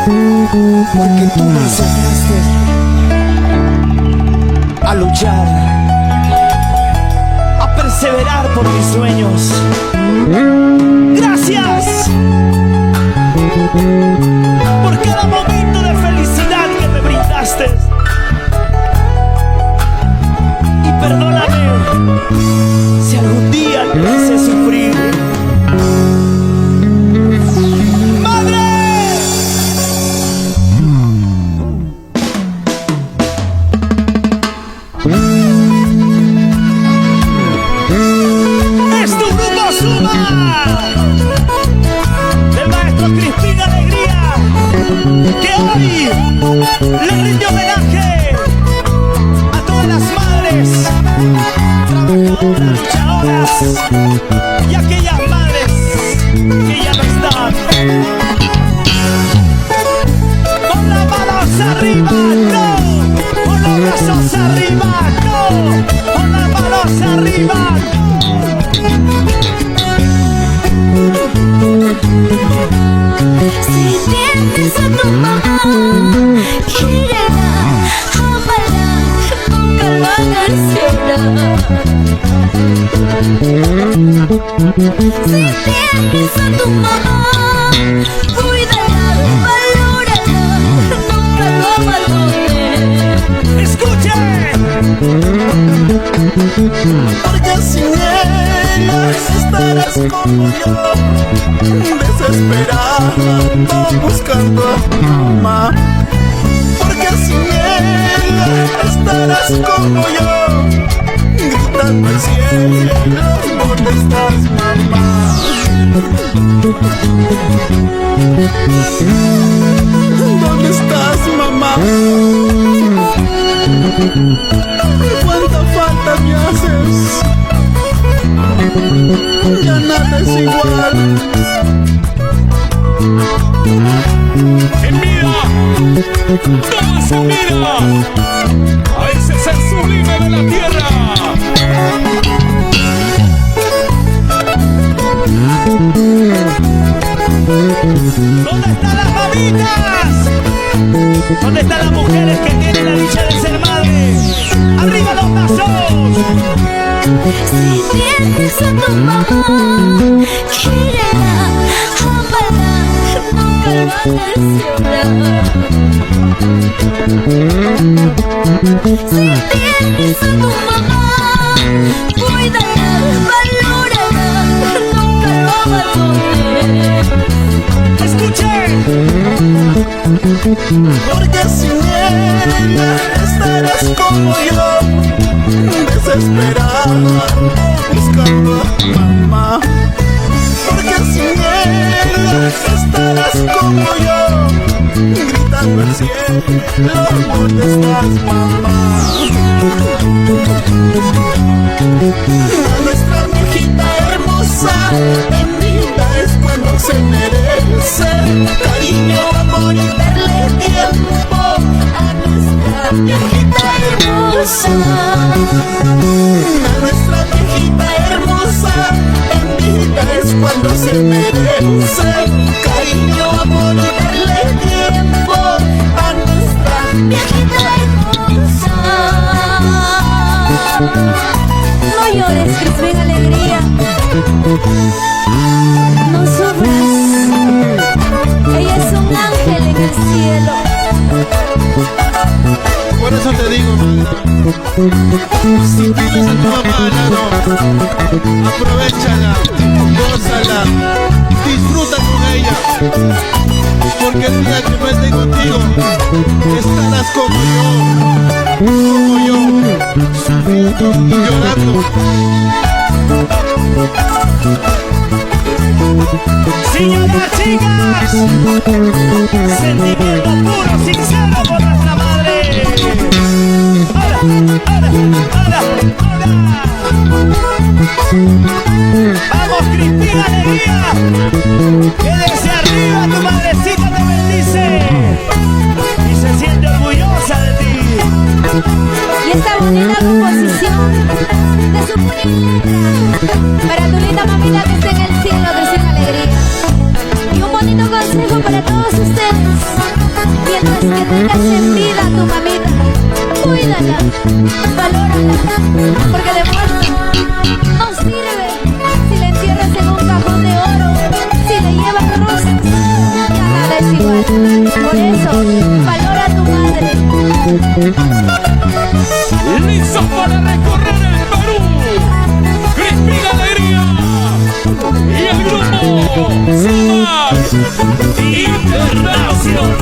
porque tú me enseñaste a luchar, a perseverar por mis sueños. Gracias por cada momento de felicidad que me brindaste. Y perdóname si algún día te hice sufrir. ¡Es tu grupo Suma! Del maestro Crispín Alegría, que hoy le rinde homenaje a todas las madres trabajadoras, luchadoras y aquellas madres que ya no están. Con las manos arriba, no, con los brazos arriba, no, con las manos arriba, no. Si tienes a tu mamá, quírela, ámala, nunca lo hagas llorar. Si tienes a tu mamá, cuídala, valórala, nunca lo abandones. ¡Escuche! Porque sin ella estarás como yo, desesperada, buscando a tu mamá. Porque sin ella estarás como yo, gritando al cielo, ¿dónde estás, mamá? ¿Dónde estás, mamá? ¿Cuánta falta me haces? Ya nada es igual. En vida, todo se mira. A ese ser sublime de la tierra. ¿Dónde están las mamitas? ¿Dónde están las mujeres que tienen la dicha de ser madres? ¡Arriba los brazos! Si tienes a tu mamá, quírela, ámala, nunca lo hagas llorar. Si tienes a tu mamá, cuídala, valórala, nunca lo abandones. ¡Escuche! Porque sin ella estarás como yo, desesperada, buscando a tu mamá. Porque sin ella estarás como yo, gritando al cielo, ¿dónde estás, mamá? A nuestra viejita hermosa, en vida es cuando se merece cariño, amor y darle tiempo a nuestra viejita hermosa. A nuestra viejita hermosa, en vida es cuando se merece cariño, amor y darle tiempo a nuestra viejita hermosa. No llores, Crispín Alegría, no sufras. Ella es un ángel en el cielo. Por eso te digo, madre, si tienes a tu mamá al lado, aprovechala, gózala, disfruta con ella, porque el día que no esté contigo, estarás como yo, sufriendo y llorando. Señoras, chicas, sentimiento puro, sincero por nuestra madre. ¡Hola, hola, hola, hola! ¡Vamos, Crispín Alegría! Que desde arriba tu madrecita te bendice y se siente orgullosa de ti. Y esta bonita composición de su bonita letra para tu linda mamita que está en el cielo, Crispín Alegría. Y un bonito consejo para todos ustedes. es que tengas en vida a tu mamita. Cuídala, valórala, porque de muerto no sirve. Si la entierras en un cajón de oro, si le llevas rosas, ya nada es igual. Por eso, valora a tu madre. Listo para recorrer el Perú. Crispín Alegría y el grupo Samas Internacional.